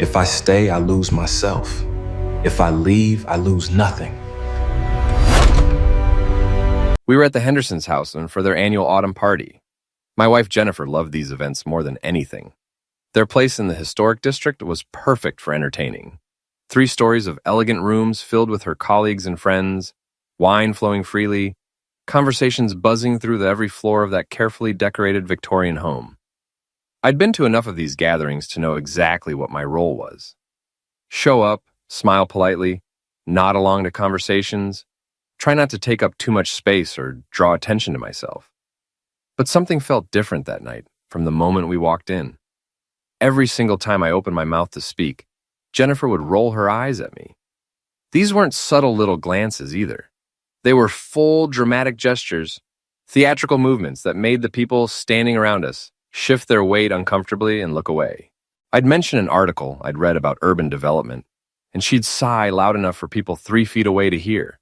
If I stay, I lose myself. If I leave, I lose nothing. We were at the Hendersons' house for their annual autumn party. My wife Jennifer loved these events more than anything. Their place in the historic district was perfect for entertaining. 3 stories of elegant rooms filled with her colleagues and friends, wine flowing freely, conversations buzzing through every floor of that carefully decorated Victorian home. I'd been to enough of these gatherings to know exactly what my role was. Show up, smile politely, nod along to conversations, try not to take up too much space or draw attention to myself. But something felt different that night from the moment we walked in. Every single time I opened my mouth to speak, Jennifer would roll her eyes at me. These weren't subtle little glances either. They were full, dramatic gestures, theatrical movements that made the people standing around us shift their weight uncomfortably and look away. I'd mention an article I'd read about urban development, and she'd sigh loud enough for people 3 feet away to hear.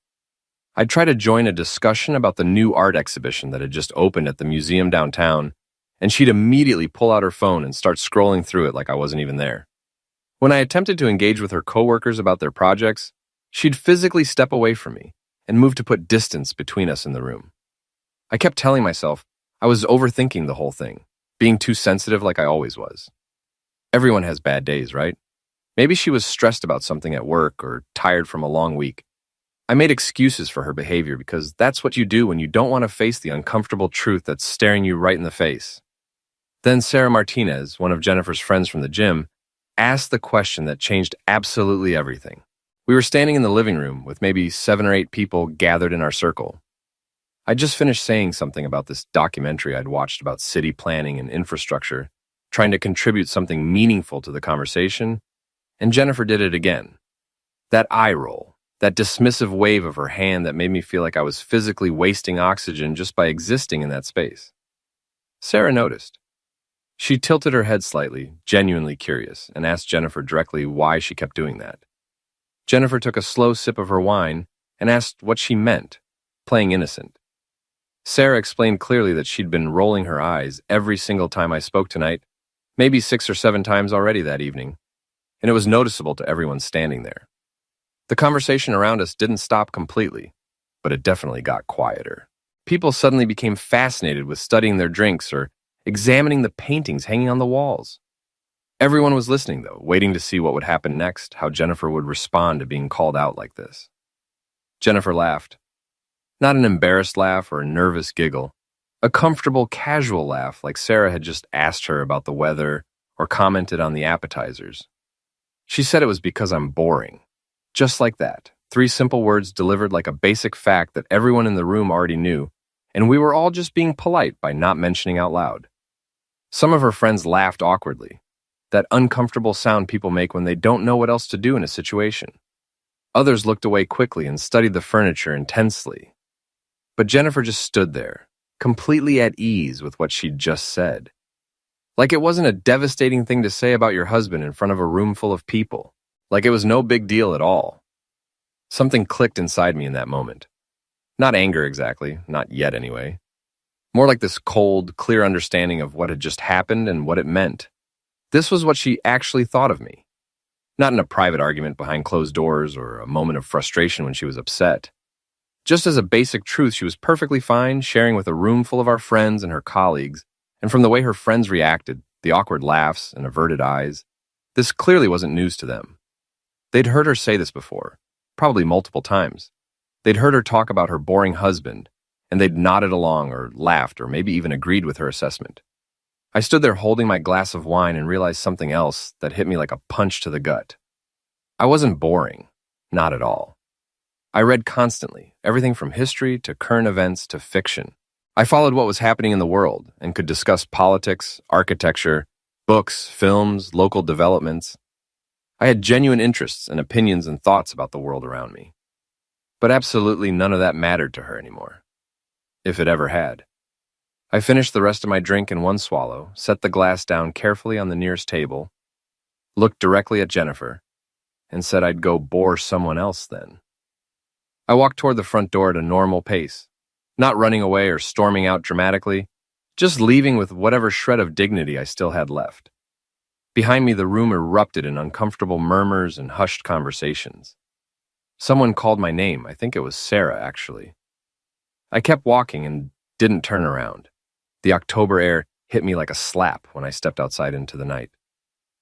I'd try to join a discussion about the new art exhibition that had just opened at the museum downtown, and she'd immediately pull out her phone and start scrolling through it like I wasn't even there. When I attempted to engage with her coworkers about their projects, she'd physically step away from me and move to put distance between us in the room. I kept telling myself I was overthinking the whole thing, being too sensitive like I always was. Everyone has bad days, right? Maybe she was stressed about something at work or tired from a long week. I made excuses for her behavior because that's what you do when you don't want to face the uncomfortable truth that's staring you right in the face. Then Sarah Martinez, one of Jennifer's friends from the gym, asked the question that changed absolutely everything. We were standing in the living room with maybe 7 or 8 people gathered in our circle. I'd just finished saying something about this documentary I'd watched about city planning and infrastructure, trying to contribute something meaningful to the conversation, and Jennifer did it again. That eye roll, that dismissive wave of her hand that made me feel like I was physically wasting oxygen just by existing in that space. Sarah noticed. She tilted her head slightly, genuinely curious, and asked Jennifer directly why she kept doing that. Jennifer took a slow sip of her wine and asked what she meant, playing innocent. Sarah explained clearly that she'd been rolling her eyes every single time I spoke tonight, maybe 6 or 7 times already that evening, and it was noticeable to everyone standing there. The conversation around us didn't stop completely, but it definitely got quieter. People suddenly became fascinated with studying their drinks or examining the paintings hanging on the walls. Everyone was listening, though, waiting to see what would happen next, how Jennifer would respond to being called out like this. Jennifer laughed. Not an embarrassed laugh or a nervous giggle. A comfortable, casual laugh like Sarah had just asked her about the weather or commented on the appetizers. She said it was because I'm boring. Just like that, 3 simple words delivered like a basic fact that everyone in the room already knew, and we were all just being polite by not mentioning out loud. Some of her friends laughed awkwardly, that uncomfortable sound people make when they don't know what else to do in a situation. Others looked away quickly and studied the furniture intensely. But Jennifer just stood there, completely at ease with what she'd just said. Like it wasn't a devastating thing to say about your husband in front of a room full of people. Like it was no big deal at all. Something clicked inside me in that moment. Not anger exactly, not yet anyway. More like this cold, clear understanding of what had just happened and what it meant. This was what she actually thought of me. Not in a private argument behind closed doors or a moment of frustration when she was upset. Just as a basic truth, she was perfectly fine sharing with a room full of our friends and her colleagues, and from the way her friends reacted, the awkward laughs and averted eyes, this clearly wasn't news to them. They'd heard her say this before, probably multiple times. They'd heard her talk about her boring husband, and they'd nodded along or laughed or maybe even agreed with her assessment. I stood there holding my glass of wine and realized something else that hit me like a punch to the gut. I wasn't boring, not at all. I read constantly, everything from history to current events to fiction. I followed what was happening in the world and could discuss politics, architecture, books, films, local developments. I had genuine interests and opinions and thoughts about the world around me. But absolutely none of that mattered to her anymore, if it ever had. I finished the rest of my drink in one swallow, set the glass down carefully on the nearest table, looked directly at Jennifer, and said I'd go bore someone else then. I walked toward the front door at a normal pace, not running away or storming out dramatically, just leaving with whatever shred of dignity I still had left. Behind me, the room erupted in uncomfortable murmurs and hushed conversations. Someone called my name. I think it was Sarah, actually. I kept walking and didn't turn around. The October air hit me like a slap when I stepped outside into the night.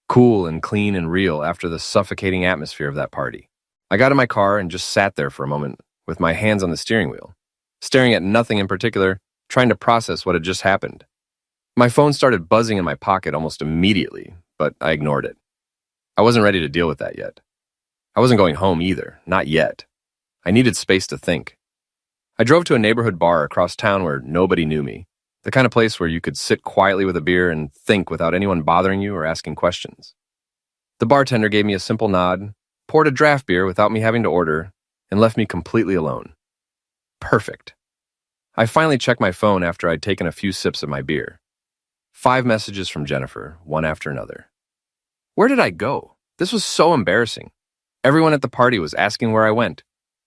Cool and clean and real after the suffocating atmosphere of that party. I got in my car and just sat there for a moment with my hands on the steering wheel, staring at nothing in particular, trying to process what had just happened. My phone started buzzing in my pocket almost immediately, but I ignored it. I wasn't ready to deal with that yet. I wasn't going home either, not yet. I needed space to think. I drove to a neighborhood bar across town where nobody knew me, the kind of place where you could sit quietly with a beer and think without anyone bothering you or asking questions. The bartender gave me a simple nod, poured a draft beer without me having to order, and left me completely alone. Perfect. I finally checked my phone after I'd taken a few sips of my beer. 5 messages from Jennifer, one after another. Where did I go? This was so embarrassing. Everyone at the party was asking where I went.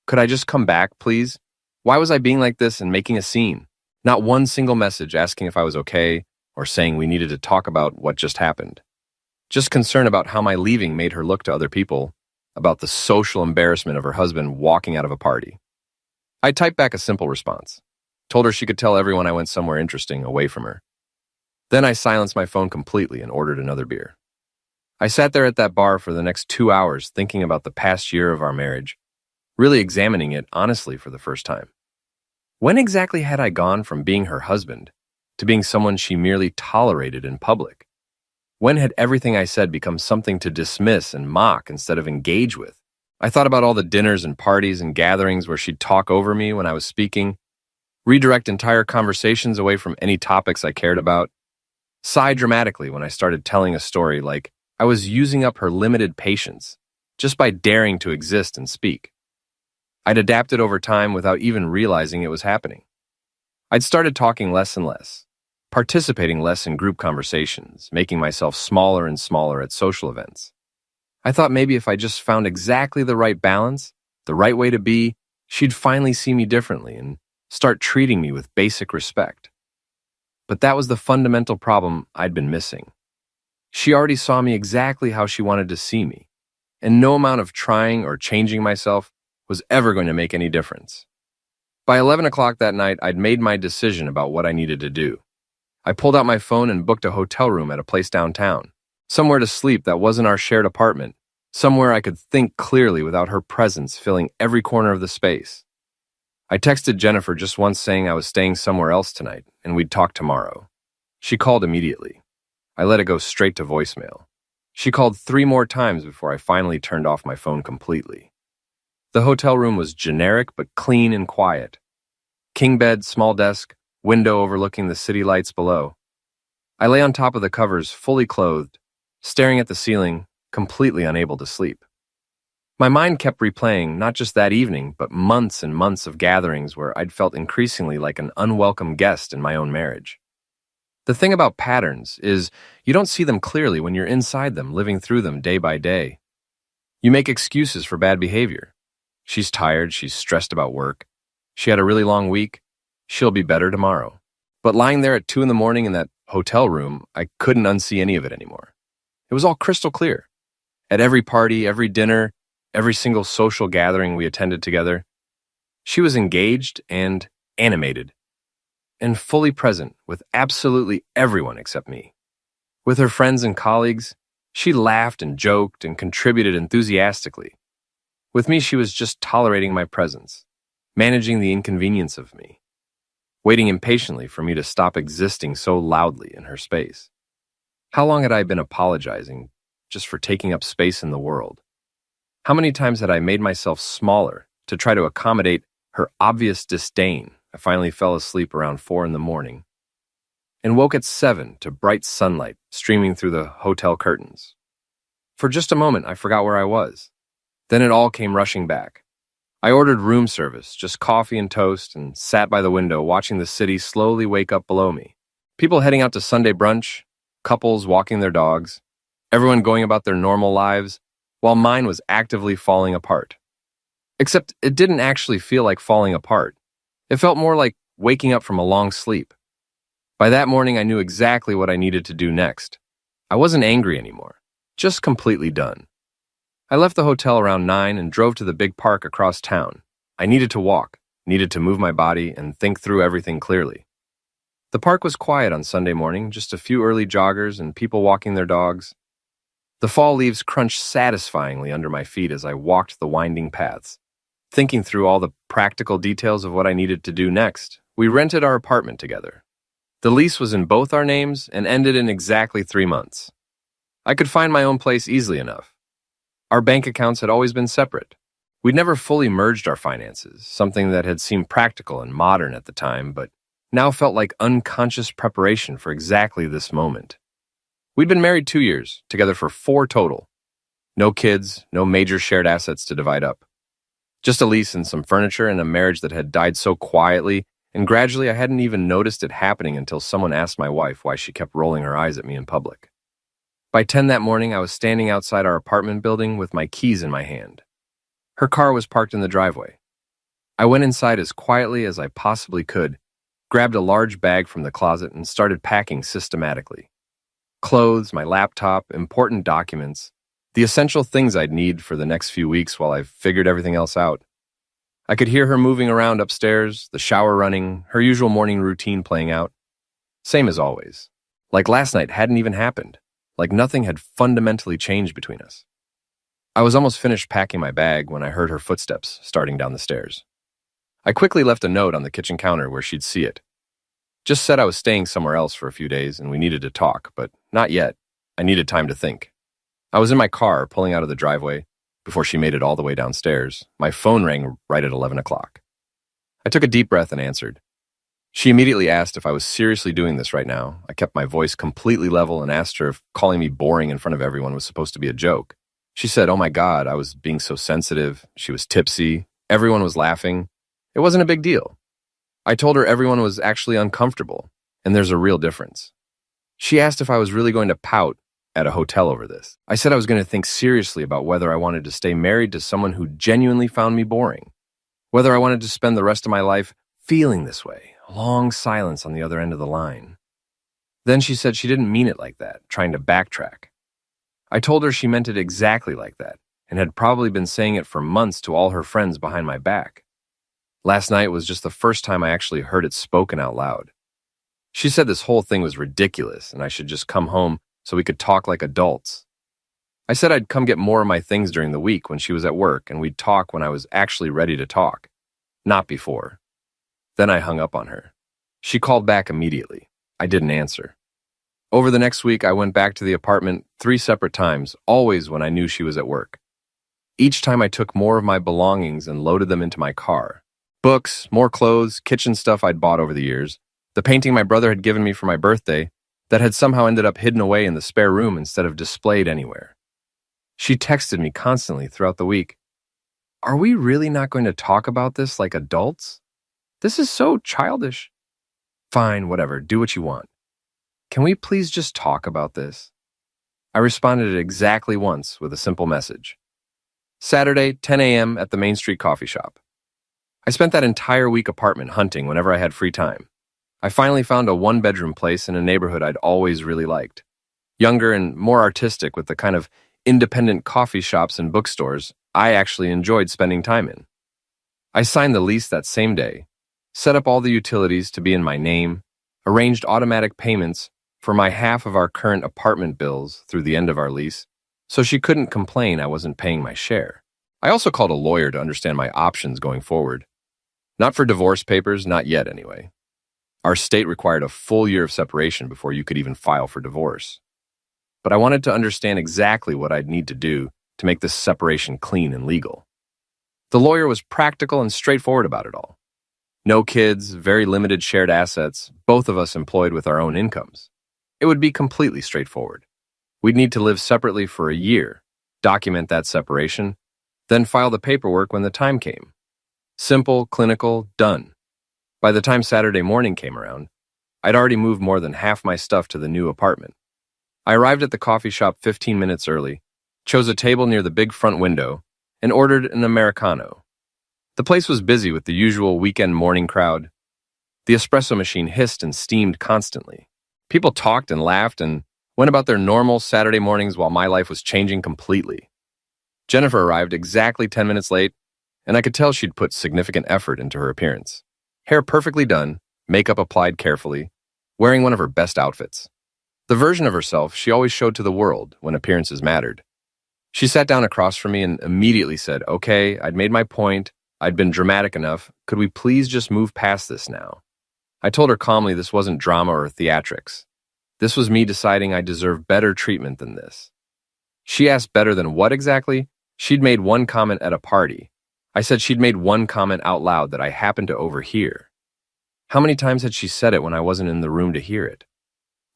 Could I just come back, please? Why was I being like this and making a scene? Not one single message asking if I was okay or saying we needed to talk about what just happened. Just concern about how my leaving made her look to other people, about the social embarrassment of her husband walking out of a party. I typed back a simple response. Told her she could tell everyone I went somewhere interesting away from her. Then I silenced my phone completely and ordered another beer. I sat there at that bar for the next 2 hours thinking about the past year of our marriage, really examining it honestly for the first time. When exactly had I gone from being her husband to being someone she merely tolerated in public? When had everything I said become something to dismiss and mock instead of engage with? I thought about all the dinners and parties and gatherings where she'd talk over me when I was speaking, redirect entire conversations away from any topics I cared about, sigh dramatically when I started telling a story like I was using up her limited patience just by daring to exist and speak. I'd adapted over time without even realizing it was happening. I'd started talking less and less, participating less in group conversations, making myself smaller and smaller at social events. I thought maybe if I just found exactly the right balance, the right way to be, she'd finally see me differently and start treating me with basic respect. But that was the fundamental problem I'd been missing. She already saw me exactly how she wanted to see me, and no amount of trying or changing myself was ever going to make any difference. By 11 o'clock that night, I'd made my decision about what I needed to do. I pulled out my phone and booked a hotel room at a place downtown, somewhere to sleep that wasn't our shared apartment, somewhere I could think clearly without her presence filling every corner of the space. I texted Jennifer just once saying I was staying somewhere else tonight and we'd talk tomorrow. She called immediately. I let it go straight to voicemail. She called 3 more times before I finally turned off my phone completely. The hotel room was generic but clean and quiet. King bed, small desk, window overlooking the city lights below. I lay on top of the covers, fully clothed, staring at the ceiling, completely unable to sleep. My mind kept replaying not just that evening, but months and months of gatherings where I'd felt increasingly like an unwelcome guest in my own marriage. The thing about patterns is you don't see them clearly when you're inside them, living through them day by day. You make excuses for bad behavior. She's tired, she's stressed about work. She had a really long week. She'll be better tomorrow. But lying there at 2 a.m. in that hotel room, I couldn't unsee any of it anymore. It was all crystal clear. At every party, every dinner, every single social gathering we attended together, she was engaged and animated, and fully present with absolutely everyone except me. With her friends and colleagues, she laughed and joked and contributed enthusiastically. With me, she was just tolerating my presence, managing the inconvenience of me, waiting impatiently for me to stop existing so loudly in her space. How long had I been apologizing just for taking up space in the world? How many times had I made myself smaller to try to accommodate her obvious disdain? I finally fell asleep around 4 a.m. and woke at 7 to bright sunlight streaming through the hotel curtains. For just a moment, I forgot where I was. Then it all came rushing back. I ordered room service, just coffee and toast, and sat by the window watching the city slowly wake up below me. People heading out to Sunday brunch, couples walking their dogs, everyone going about their normal lives, while mine was actively falling apart. Except it didn't actually feel like falling apart. It felt more like waking up from a long sleep. By that morning, I knew exactly what I needed to do next. I wasn't angry anymore, just completely done. I left the hotel around 9 and drove to the big park across town. I needed to walk, needed to move my body, and think through everything clearly. The park was quiet on Sunday morning, just a few early joggers and people walking their dogs. The fall leaves crunched satisfyingly under my feet as I walked the winding paths. Thinking through all the practical details of what I needed to do next, we rented our apartment together. The lease was in both our names and ended in exactly 3 months. I could find my own place easily enough. Our bank accounts had always been separate. We'd never fully merged our finances, something that had seemed practical and modern at the time, but now felt like unconscious preparation for exactly this moment. We'd been married 2 years, together for 4 total. No kids, no major shared assets to divide up. Just a lease and some furniture and a marriage that had died so quietly, and gradually I hadn't even noticed it happening until someone asked my wife why she kept rolling her eyes at me in public. By 10 that morning, I was standing outside our apartment building with my keys in my hand. Her car was parked in the driveway. I went inside as quietly as I possibly could, grabbed a large bag from the closet, and started packing systematically. Clothes, my laptop, important documents, the essential things I'd need for the next few weeks while I figured everything else out. I could hear her moving around upstairs, the shower running, her usual morning routine playing out. Same as always. Like last night hadn't even happened. Like nothing had fundamentally changed between us. I was almost finished packing my bag when I heard her footsteps starting down the stairs. I quickly left a note on the kitchen counter where she'd see it. Just said I was staying somewhere else for a few days and we needed to talk, but not yet. I needed time to think. I was in my car, pulling out of the driveway, before she made it all the way downstairs. My phone rang right at 11 o'clock. I took a deep breath and answered. She immediately asked if I was seriously doing this right now. I kept my voice completely level and asked her if calling me boring in front of everyone was supposed to be a joke. She said, "Oh my God, I was being so sensitive." She was tipsy. Everyone was laughing. It wasn't a big deal. I told her everyone was actually uncomfortable, and there's a real difference. She asked if I was really going to pout at a hotel over this. I said I was going to think seriously about whether I wanted to stay married to someone who genuinely found me boring, whether I wanted to spend the rest of my life feeling this way. A long silence on the other end of the line. Then she said she didn't mean it like that, trying to backtrack. I told her she meant it exactly like that, and had probably been saying it for months to all her friends behind my back. Last night was just the first time I actually heard it spoken out loud. She said this whole thing was ridiculous, and I should just come home so we could talk like adults. I said I'd come get more of my things during the week when she was at work, and we'd talk when I was actually ready to talk, not before. Then I hung up on her. She called back immediately. I didn't answer. Over the next week, I went back to the apartment 3 separate times, always when I knew she was at work. Each time I took more of my belongings and loaded them into my car. Books, more clothes, kitchen stuff I'd bought over the years, the painting my brother had given me for my birthday that had somehow ended up hidden away in the spare room instead of displayed anywhere. She texted me constantly throughout the week. "Are we really not going to talk about this like adults? This is so childish." "Fine, whatever, do what you want. Can we please just talk about this?" I responded exactly once with a simple message. Saturday, 10 a.m. at the Main Street coffee shop. I spent that entire week apartment hunting whenever I had free time. I finally found a 1-bedroom place in a neighborhood I'd always really liked. Younger and more artistic, with the kind of independent coffee shops and bookstores I actually enjoyed spending time in. I signed the lease that same day, set up all the utilities to be in my name, arranged automatic payments for my half of our current apartment bills through the end of our lease, so she couldn't complain I wasn't paying my share. I also called a lawyer to understand my options going forward. Not for divorce papers, not yet anyway. Our state required a full year of separation before you could even file for divorce. But I wanted to understand exactly what I'd need to do to make this separation clean and legal. The lawyer was practical and straightforward about it all. No kids, very limited shared assets, both of us employed with our own incomes. It would be completely straightforward. We'd need to live separately for a year, document that separation, then file the paperwork when the time came. Simple, clinical, done. By the time Saturday morning came around, I'd already moved more than half my stuff to the new apartment. I arrived at the coffee shop 15 minutes early, chose a table near the big front window, and ordered an Americano. The place was busy with the usual weekend morning crowd. The espresso machine hissed and steamed constantly. People talked and laughed, and went about their normal Saturday mornings while my life was changing completely. Jennifer arrived exactly 10 minutes late, and I could tell she'd put significant effort into her appearance. Hair perfectly done, makeup applied carefully, wearing one of her best outfits. The version of herself she always showed to the world when appearances mattered. She sat down across from me and immediately said, "Okay, I'd made my point. I'd been dramatic enough. Could we please just move past this now?" I told her calmly this wasn't drama or theatrics. This was me deciding I deserved better treatment than this. She asked better than what exactly? She'd made one comment at a party. I said she'd made one comment out loud that I happened to overhear. How many times had she said it when I wasn't in the room to hear it?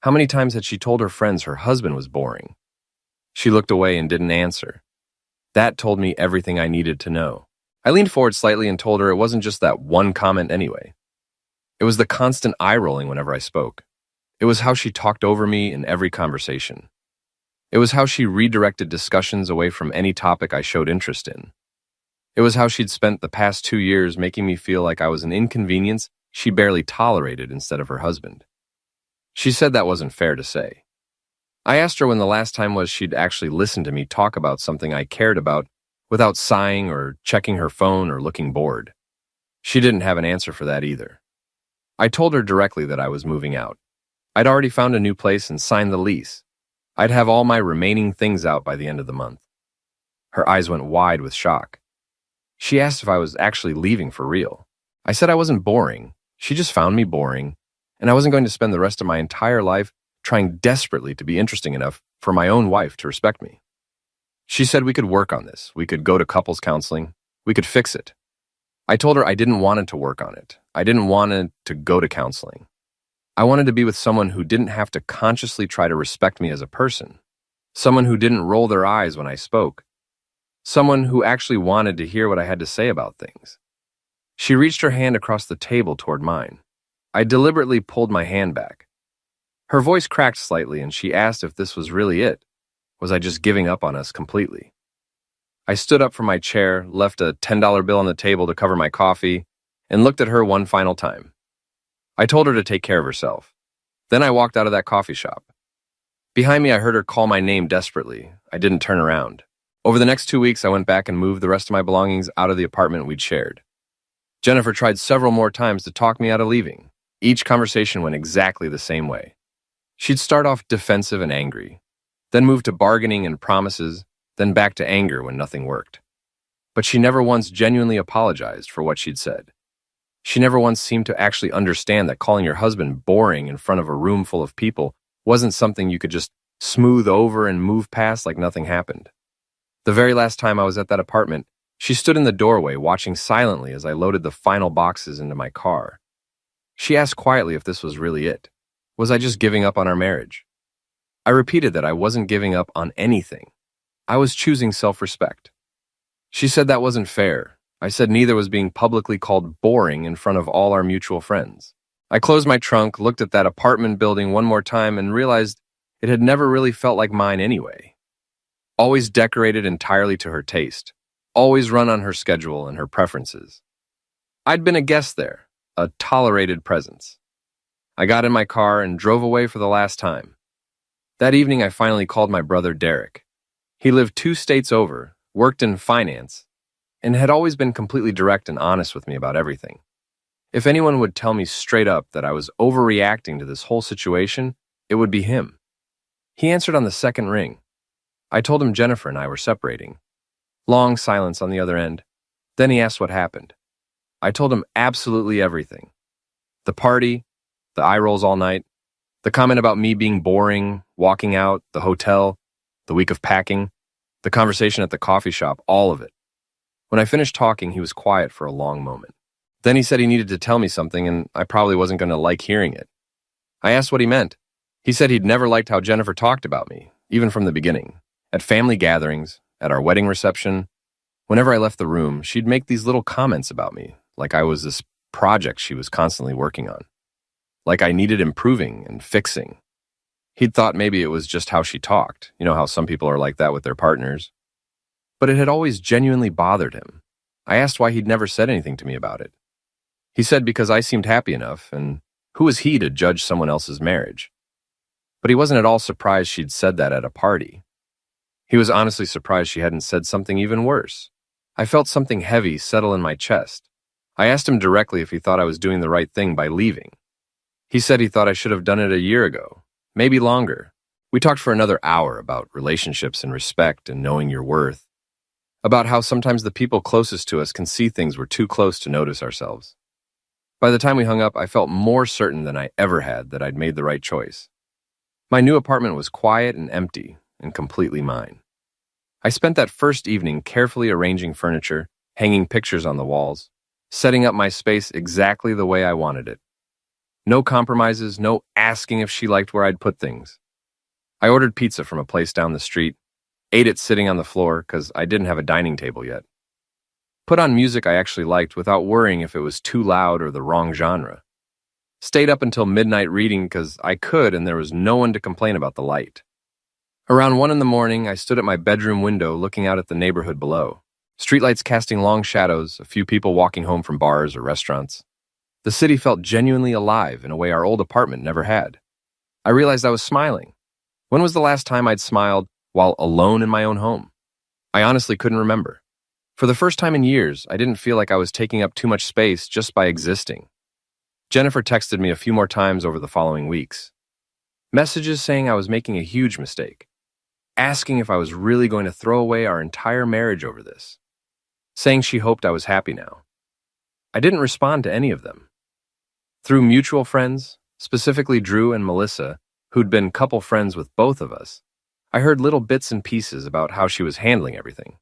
How many times had she told her friends her husband was boring? She looked away and didn't answer. That told me everything I needed to know. I leaned forward slightly and told her it wasn't just that one comment anyway. It was the constant eye-rolling whenever I spoke. It was how she talked over me in every conversation. It was how she redirected discussions away from any topic I showed interest in. It was how she'd spent the past 2 years making me feel like I was an inconvenience she barely tolerated instead of her husband. She said that wasn't fair to say. I asked her when the last time was she'd actually listened to me talk about something I cared about without sighing or checking her phone or looking bored. She didn't have an answer for that either. I told her directly that I was moving out. I'd already found a new place and signed the lease. I'd have all my remaining things out by the end of the month. Her eyes went wide with shock. She asked if I was actually leaving for real. I said I wasn't boring. She just found me boring, and I wasn't going to spend the rest of my entire life trying desperately to be interesting enough for my own wife to respect me. She said we could work on this. We could go to couples counseling. We could fix it. I told her I didn't want it to work on it. I didn't want it to go to counseling. I wanted to be with someone who didn't have to consciously try to respect me as a person. Someone who didn't roll their eyes when I spoke. Someone who actually wanted to hear what I had to say about things. She reached her hand across the table toward mine. I deliberately pulled my hand back. Her voice cracked slightly, and she asked if this was really it. Was I just giving up on us completely? I stood up from my chair, left a $10 bill on the table to cover my coffee, and looked at her one final time. I told her to take care of herself. Then I walked out of that coffee shop. Behind me, I heard her call my name desperately. I didn't turn around. Over the next 2 weeks, I went back and moved the rest of my belongings out of the apartment we'd shared. Jennifer tried several more times to talk me out of leaving. Each conversation went exactly the same way. She'd start off defensive and angry, then move to bargaining and promises, then back to anger when nothing worked. But she never once genuinely apologized for what she'd said. She never once seemed to actually understand that calling your husband boring in front of a room full of people wasn't something you could just smooth over and move past like nothing happened. The very last time I was at that apartment, she stood in the doorway watching silently as I loaded the final boxes into my car. She asked quietly if this was really it. Was I just giving up on our marriage? I repeated that I wasn't giving up on anything. I was choosing self-respect. She said that wasn't fair. I said neither was being publicly called boring in front of all our mutual friends. I closed my trunk, looked at that apartment building one more time, and realized it had never really felt like mine anyway. Always decorated entirely to her taste. Always run on her schedule and her preferences. I'd been a guest there, a tolerated presence. I got in my car and drove away for the last time. That evening, I finally called my brother Derek. He lived 2 states over, worked in finance, and had always been completely direct and honest with me about everything. If anyone would tell me straight up that I was overreacting to this whole situation, it would be him. He answered on the second ring. I told him Jennifer and I were separating. Long silence on the other end. Then he asked what happened. I told him absolutely everything. The party, the eye rolls all night, the comment about me being boring, walking out, the hotel, the week of packing, the conversation at the coffee shop, all of it. When I finished talking, he was quiet for a long moment. Then he said he needed to tell me something, and I probably wasn't going to like hearing it. I asked what he meant. He said he'd never liked how Jennifer talked about me, even from the beginning. At family gatherings, at our wedding reception, whenever I left the room, she'd make these little comments about me, like I was this project she was constantly working on. Like I needed improving and fixing. He'd thought maybe it was just how she talked. You know how some people are like that with their partners. But it had always genuinely bothered him. I asked why he'd never said anything to me about it. He said because I seemed happy enough, and who was he to judge someone else's marriage? but he wasn't at all surprised she'd said that at a party. He was honestly surprised she hadn't said something even worse. I felt something heavy settle in my chest. I asked him directly if he thought I was doing the right thing by leaving. He said he thought I should have done it a year ago, maybe longer. We talked for another hour about relationships and respect and knowing your worth, about how sometimes the people closest to us can see things we're too close to notice ourselves. By the time we hung up, I felt more certain than I ever had that I'd made the right choice. My new apartment was quiet and empty and completely mine. I spent that first evening carefully arranging furniture, hanging pictures on the walls, setting up my space exactly the way I wanted it. No compromises, no asking if she liked where I'd put things. I ordered pizza from a place down the street, ate it sitting on the floor because I didn't have a dining table yet. Put on music I actually liked without worrying if it was too loud or the wrong genre. Stayed up until midnight reading because I could and there was no one to complain about the light. Around 1 a.m, I stood at my bedroom window looking out at the neighborhood below. Streetlights casting long shadows, a few people walking home from bars or restaurants. The city felt genuinely alive in a way our old apartment never had. I realized I was smiling. When was the last time I'd smiled while alone in my own home? I honestly couldn't remember. For the first time in years, I didn't feel like I was taking up too much space just by existing. Jennifer texted me a few more times over the following weeks. Messages saying I was making a huge mistake. Asking if I was really going to throw away our entire marriage over this. Saying she hoped I was happy now. I didn't respond to any of them. Through mutual friends, specifically Drew and Melissa, who'd been couple friends with both of us, I heard little bits and pieces about how she was handling everything.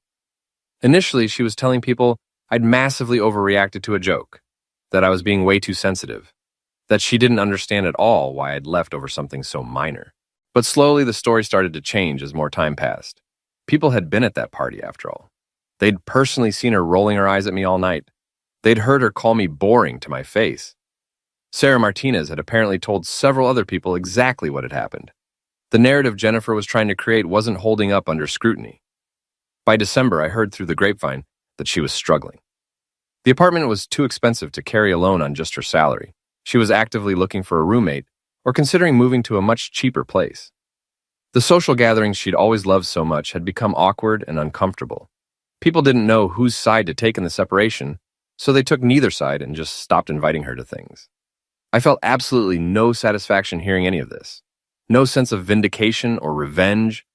Initially, she was telling people I'd massively overreacted to a joke, that I was being way too sensitive, that she didn't understand at all why I'd left over something so minor. But slowly the story started to change as more time passed. People had been at that party, after all. They'd personally seen her rolling her eyes at me all night. They'd heard her call me boring to my face. Sarah Martinez had apparently told several other people exactly what had happened. The narrative Jennifer was trying to create wasn't holding up under scrutiny. By December, I heard through the grapevine that she was struggling. The apartment was too expensive to carry alone on just her salary. She was actively looking for a roommate or considering moving to a much cheaper place. The social gatherings she'd always loved so much had become awkward and uncomfortable. People didn't know whose side to take in the separation, so they took neither side and just stopped inviting her to things. I felt absolutely no satisfaction hearing any of this. No sense of vindication or revenge.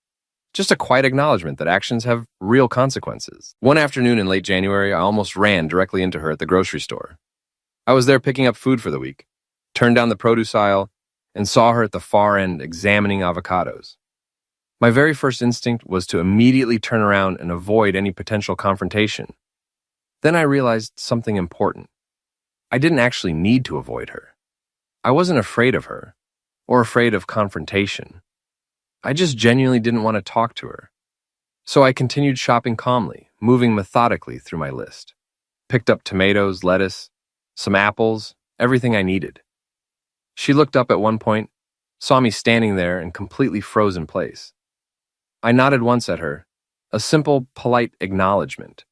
Just a quiet acknowledgement that actions have real consequences. One afternoon in late January, I almost ran directly into her at the grocery store. I was there picking up food for the week, turned down the produce aisle, and saw her at the far end examining avocados. My very first instinct was to immediately turn around and avoid any potential confrontation. Then I realized something important. I didn't actually need to avoid her. I wasn't afraid of her, or afraid of confrontation. I just genuinely didn't want to talk to her. So I continued shopping calmly, moving methodically through my list. Picked up tomatoes, lettuce, some apples, everything I needed. She looked up at one point, saw me standing there and completely froze in place. I nodded once at her, a simple, polite acknowledgement,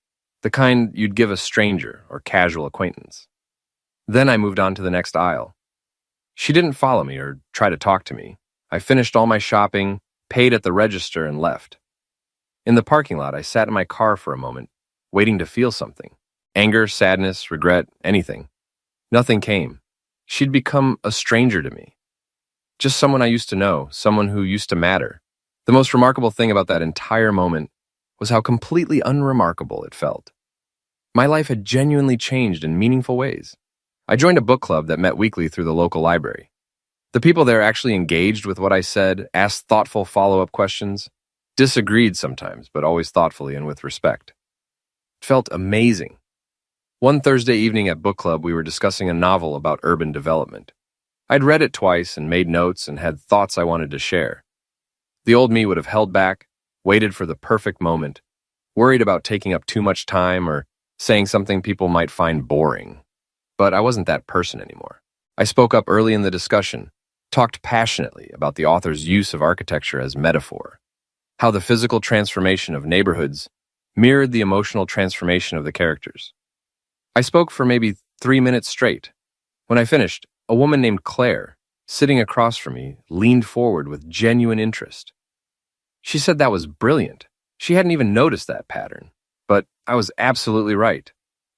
the kind you'd give a stranger or casual acquaintance. Then I moved on to the next aisle. She didn't follow me or try to talk to me. I finished all my shopping, paid at the register, and left. In the parking lot, I sat in my car for a moment, waiting to feel something. Anger, sadness, regret, anything. Nothing came. She'd become a stranger to me. Just someone I used to know, someone who used to matter. The most remarkable thing about that entire moment was how completely unremarkable it felt. My life had genuinely changed in meaningful ways. I joined a book club that met weekly through the local library. The people there actually engaged with what I said, asked thoughtful follow-up questions, disagreed sometimes, but always thoughtfully and with respect. It felt amazing. One Thursday evening at book club, we were discussing a novel about urban development. I'd read it twice and made notes and had thoughts I wanted to share. The old me would have held back, waited for the perfect moment, worried about taking up too much time or saying something people might find boring. But I wasn't that person anymore. I spoke up early in the discussion, talked passionately about the author's use of architecture as metaphor, how the physical transformation of neighborhoods mirrored the emotional transformation of the characters. I spoke for maybe 3 minutes straight. When I finished, a woman named Claire, sitting across from me, leaned forward with genuine interest. She said that was brilliant. She hadn't even noticed that pattern. But I was absolutely right.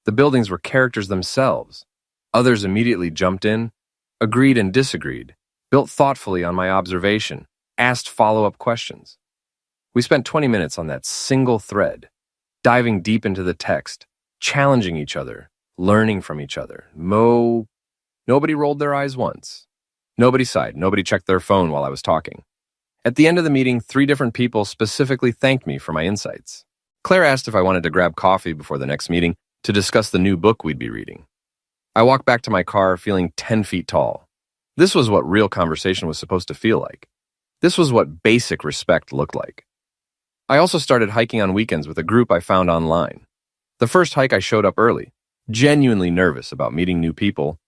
The buildings were characters themselves. Others immediately jumped in, agreed and disagreed, built thoughtfully on my observation, asked follow-up questions. We spent 20 minutes on that single thread, diving deep into the text, challenging each other, learning from each other. Nobody rolled their eyes once. Nobody sighed. Nobody checked their phone while I was talking. At the end of the meeting, 3 different people specifically thanked me for my insights. Claire asked if I wanted to grab coffee before the next meeting to discuss the new book we'd be reading. I walked back to my car feeling 10 feet tall. This was what real conversation was supposed to feel like. This was what basic respect looked like. I also started hiking on weekends with a group I found online. The first hike I showed up early, genuinely nervous about meeting new people,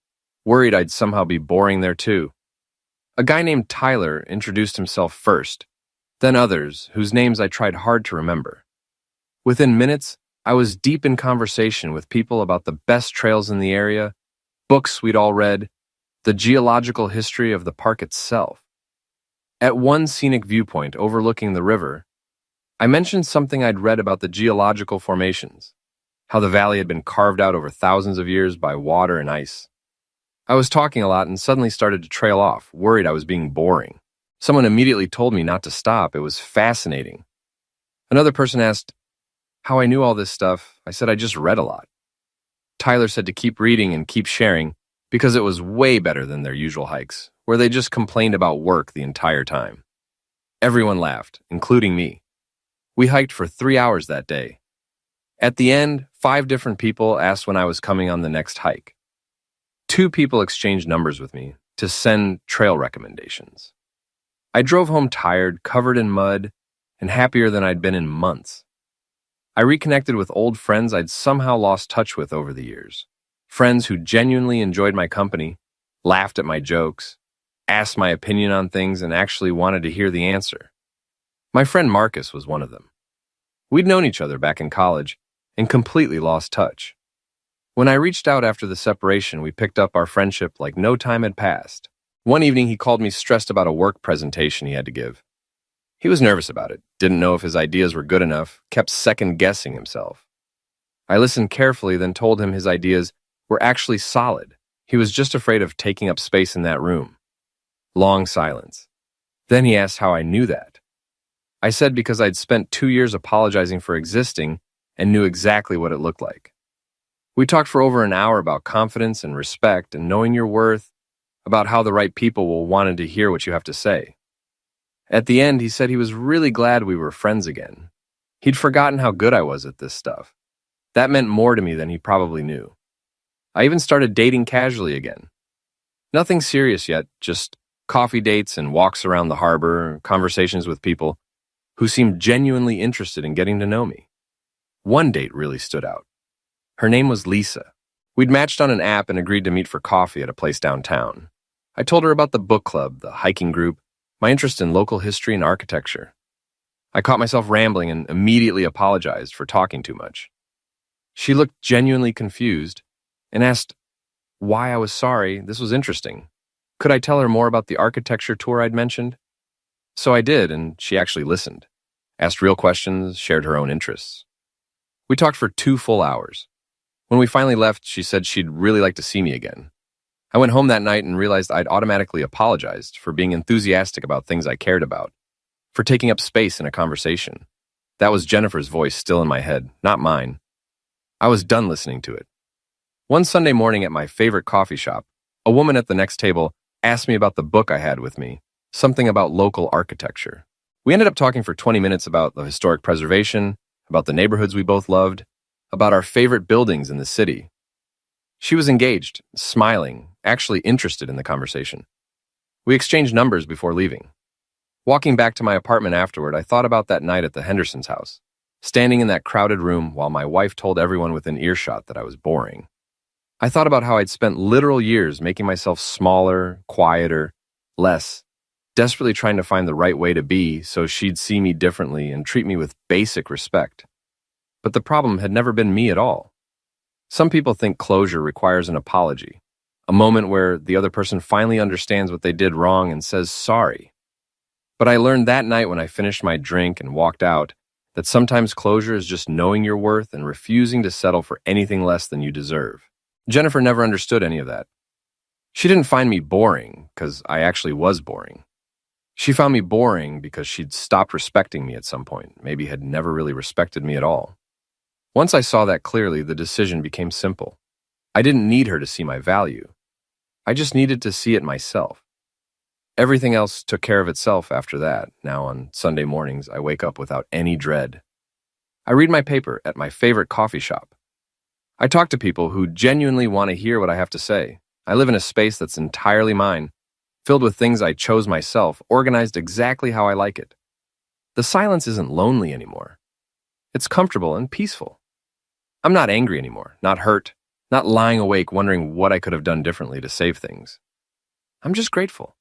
worried I'd somehow be boring there too. A guy named Tyler introduced himself first, then others whose names I tried hard to remember. Within minutes, I was deep in conversation with people about the best trails in the area, books we'd all read, the geological history of the park itself. At one scenic viewpoint overlooking the river, I mentioned something I'd read about the geological formations, how the valley had been carved out over thousands of years by water and ice. I was talking a lot and suddenly started to trail off, worried I was being boring. Someone immediately told me not to stop. It was fascinating. Another person asked how I knew all this stuff. I said I just read a lot. Tyler said to keep reading and keep sharing because it was way better than their usual hikes, where they just complained about work the entire time. Everyone laughed, including me. We hiked for 3 hours that day. At the end, 5 different people asked when I was coming on the next hike. 2 people exchanged numbers with me to send trail recommendations. I drove home tired, covered in mud, and happier than I'd been in months. I reconnected with old friends I'd somehow lost touch with over the years. Friends who genuinely enjoyed my company, laughed at my jokes, asked my opinion on things, and actually wanted to hear the answer. My friend Marcus was one of them. We'd known each other back in college and completely lost touch. When I reached out after the separation, we picked up our friendship like no time had passed. One evening, he called me stressed about a work presentation he had to give. He was nervous about it, didn't know if his ideas were good enough, kept second-guessing himself. I listened carefully, then told him his ideas were actually solid. He was just afraid of taking up space in that room. Long silence. Then he asked how I knew that. I said because I'd spent 2 years apologizing for existing and knew exactly what it looked like. We talked for over an hour about confidence and respect and knowing your worth, about how the right people will want to hear what you have to say. At the end, he said he was really glad we were friends again. He'd forgotten how good I was at this stuff. That meant more to me than he probably knew. I even started dating casually again. Nothing serious yet, just coffee dates and walks around the harbor, conversations with people who seemed genuinely interested in getting to know me. One date really stood out. Her name was Lisa. We'd matched on an app and agreed to meet for coffee at a place downtown. I told her about the book club, the hiking group, my interest in local history and architecture. I caught myself rambling and immediately apologized for talking too much. She looked genuinely confused and asked why I was sorry. This was interesting. Could I tell her more about the architecture tour I'd mentioned? So I did, and she actually listened, asked real questions, shared her own interests. We talked for 2 full hours. When we finally left, she said she'd really like to see me again. I went home that night and realized I'd automatically apologized for being enthusiastic about things I cared about, for taking up space in a conversation. That was Jennifer's voice still in my head, not mine. I was done listening to it. One Sunday morning at my favorite coffee shop, a woman at the next table asked me about the book I had with me, something about local architecture. We ended up talking for 20 minutes about the historic preservation, about the neighborhoods we both loved, about our favorite buildings in the city. She was engaged, smiling, actually interested in the conversation. We exchanged numbers before leaving. Walking back to my apartment afterward, I thought about that night at the Hendersons' house, standing in that crowded room while my wife told everyone within earshot that I was boring. I thought about how I'd spent literal years making myself smaller, quieter, less, desperately trying to find the right way to be so she'd see me differently and treat me with basic respect. But the problem had never been me at all. Some people think closure requires an apology, a moment where the other person finally understands what they did wrong and says sorry. But I learned that night when I finished my drink and walked out that sometimes closure is just knowing your worth and refusing to settle for anything less than you deserve. Jennifer never understood any of that. She didn't find me boring because I actually was boring. She found me boring because she'd stopped respecting me at some point, maybe had never really respected me at all. Once I saw that clearly, the decision became simple. I didn't need her to see my value. I just needed to see it myself. Everything else took care of itself after that. Now on Sunday mornings, I wake up without any dread. I read my paper at my favorite coffee shop. I talk to people who genuinely want to hear what I have to say. I live in a space that's entirely mine, filled with things I chose myself, organized exactly how I like it. The silence isn't lonely anymore. It's comfortable and peaceful. I'm not angry anymore, not hurt, not lying awake wondering what I could have done differently to save things. I'm just grateful.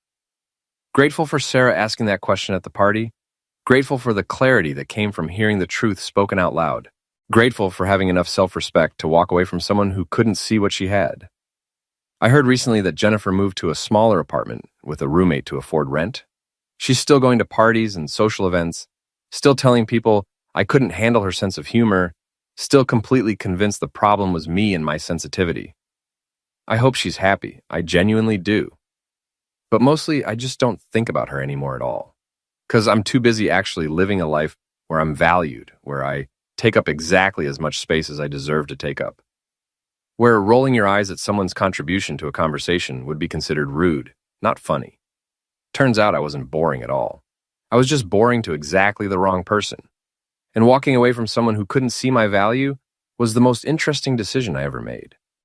Grateful for Sarah asking that question at the party. Grateful for the clarity that came from hearing the truth spoken out loud. Grateful for having enough self-respect to walk away from someone who couldn't see what she had. I heard recently that Jennifer moved to a smaller apartment with a roommate to afford rent. She's still going to parties and social events, still telling people I couldn't handle her sense of humor, still completely convinced the problem was me and my sensitivity. I hope she's happy. I genuinely do. But mostly, I just don't think about her anymore at all. Because I'm too busy actually living a life where I'm valued, where I take up exactly as much space as I deserve to take up. Where rolling your eyes at someone's contribution to a conversation would be considered rude, not funny. Turns out I wasn't boring at all. I was just boring to exactly the wrong person. And walking away from someone who couldn't see my value was the most interesting decision I ever made.